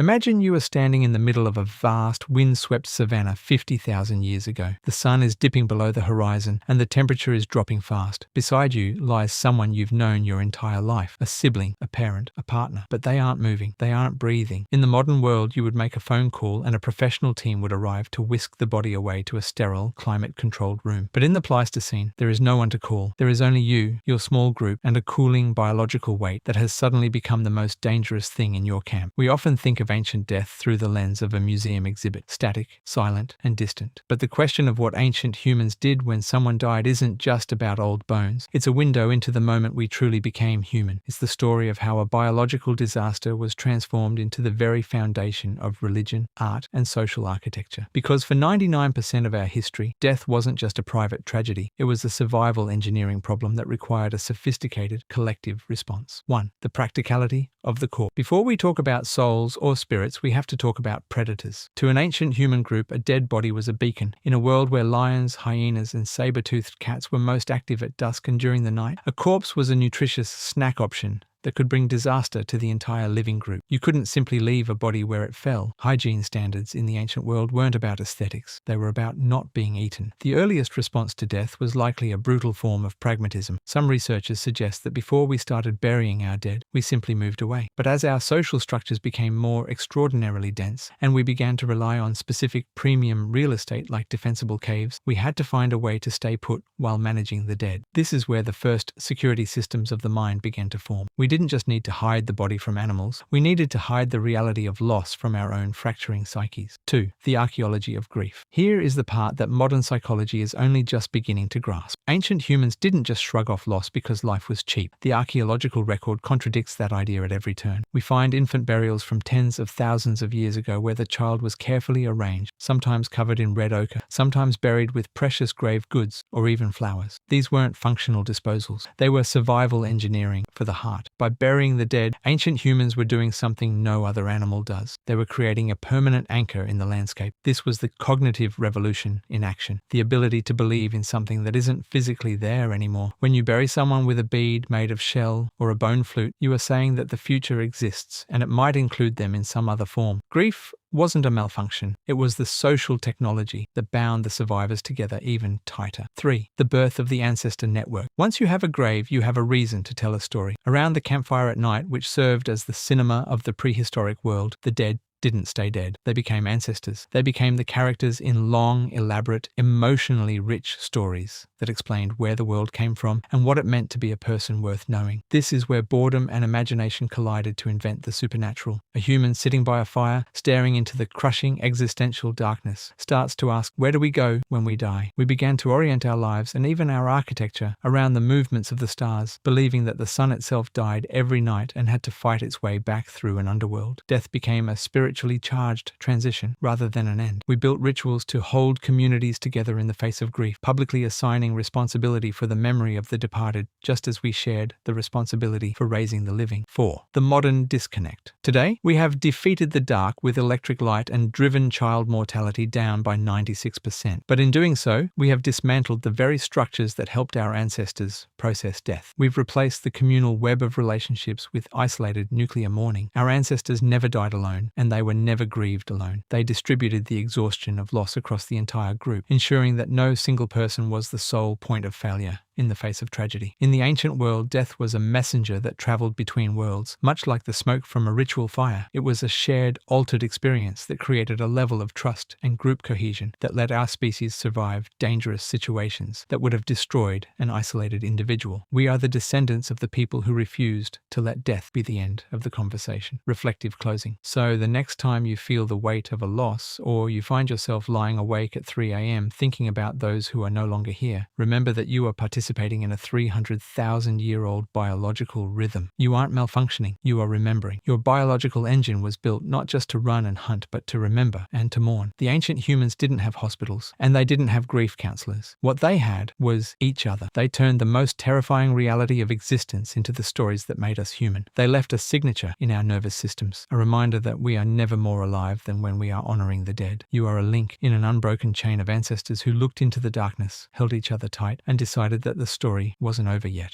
Imagine you are standing in the middle of a vast, windswept savanna 50,000 years ago. The sun is dipping below the horizon and the temperature is dropping fast. Beside you lies someone you've known your entire life, a sibling, a parent, a partner. But they aren't moving, they aren't breathing. In the modern world, you would make a phone call and a professional team would arrive to whisk the body away to a sterile, climate-controlled room. But in the Pleistocene, there is no one to call. There is only you, your small group, and a cooling biological weight that has suddenly become the most dangerous thing in your camp. We often think of ancient death through the lens of a museum exhibit, static, silent, and distant. But the question of what ancient humans did when someone died isn't just about old bones. It's a window into the moment we truly became human. It's the story of how a biological disaster was transformed into the very foundation of religion, art, and social architecture. Because for 99% of our history, death wasn't just a private tragedy. It was a survival engineering problem that required a sophisticated collective response. 1. The practicality of the corpse. Before we talk about souls or spirits, we have to talk about predators. To an ancient human group, a dead body was a beacon. In a world where lions, hyenas, and saber-toothed cats were most active at dusk and during the night, a corpse was a nutritious snack option that could bring disaster to the entire living group. You couldn't simply leave a body where it fell. Hygiene standards in the ancient world weren't about aesthetics. They were about not being eaten. The earliest response to death was likely a brutal form of pragmatism. Some researchers suggest that before we started burying our dead, we simply moved away. But as our social structures became more extraordinarily dense, and we began to rely on specific premium real estate like defensible caves, we had to find a way to stay put while managing the dead. This is where the first security systems of the mind began to form. We didn't just need to hide the body from animals, we needed to hide the reality of loss from our own fracturing psyches. 2. The archaeology of grief. Here is the part that modern psychology is only just beginning to grasp. Ancient humans didn't just shrug off loss because life was cheap. The archaeological record contradicts that idea at every turn. We find infant burials from tens of thousands of years ago where the child was carefully arranged, sometimes covered in red ochre, sometimes buried with precious grave goods or even flowers. These weren't functional disposals. They were survival engineering for the heart. By burying the dead, ancient humans were doing something no other animal does. They were creating a permanent anchor in the landscape. This was the cognitive revolution in action, the ability to believe in something that isn't physically there anymore. When you bury someone with a bead made of shell or a bone flute, you are saying that the future exists, and it might include them in some other form. Grief wasn't a malfunction. It was the social technology that bound the survivors together even tighter. 3. The birth of the Ancestor network. Once you have a grave, you have a reason to tell a story. Around the campfire at night, which served as the cinema of the prehistoric world, the dead didn't stay dead. They became ancestors. They became the characters in long, elaborate, emotionally rich stories that explained where the world came from and what it meant to be a person worth knowing. This is where boredom and imagination collided to invent the supernatural. A human sitting by a fire, staring into the crushing existential darkness, starts to ask, where do we go when we die? We began to orient our lives and even our architecture around the movements of the stars, believing that the sun itself died every night and had to fight its way back through an underworld. Death became a spiritually charged transition rather than an end. We built rituals to hold communities together in the face of grief, publicly assigning responsibility for the memory of the departed, just as we shared the responsibility for raising the living. 4. The modern disconnect. Today, we have defeated the dark with electric light and driven child mortality down by 96%. But in doing so, we have dismantled the very structures that helped our ancestors process death. We've replaced the communal web of relationships with isolated nuclear mourning. Our ancestors never died alone, and they were never grieved alone. They distributed the exhaustion of loss across the entire group, ensuring that no single person was the sole point of failure in the face of tragedy. In the ancient world, death was a messenger that traveled between worlds, much like the smoke from a ritual fire. It was a shared, altered experience that created a level of trust and group cohesion that let our species survive dangerous situations that would have destroyed an isolated individual. We are the descendants of the people who refused to let death be the end of the conversation. Reflective closing. So the next time you feel the weight of a loss, or you find yourself lying awake at 3 a.m. thinking about those who are no longer here, remember that you are participating in a 300,000-year-old biological rhythm. You aren't malfunctioning, you are remembering. Your biological engine was built not just to run and hunt, but to remember and to mourn. The ancient humans didn't have hospitals, and they didn't have grief counselors. What they had was each other. They turned the most terrifying reality of existence into the stories that made us human. They left a signature in our nervous systems, a reminder that we are never more alive than when we are honoring the dead. You are a link in an unbroken chain of ancestors who looked into the darkness, held each other tight, and decided that the story wasn't over yet.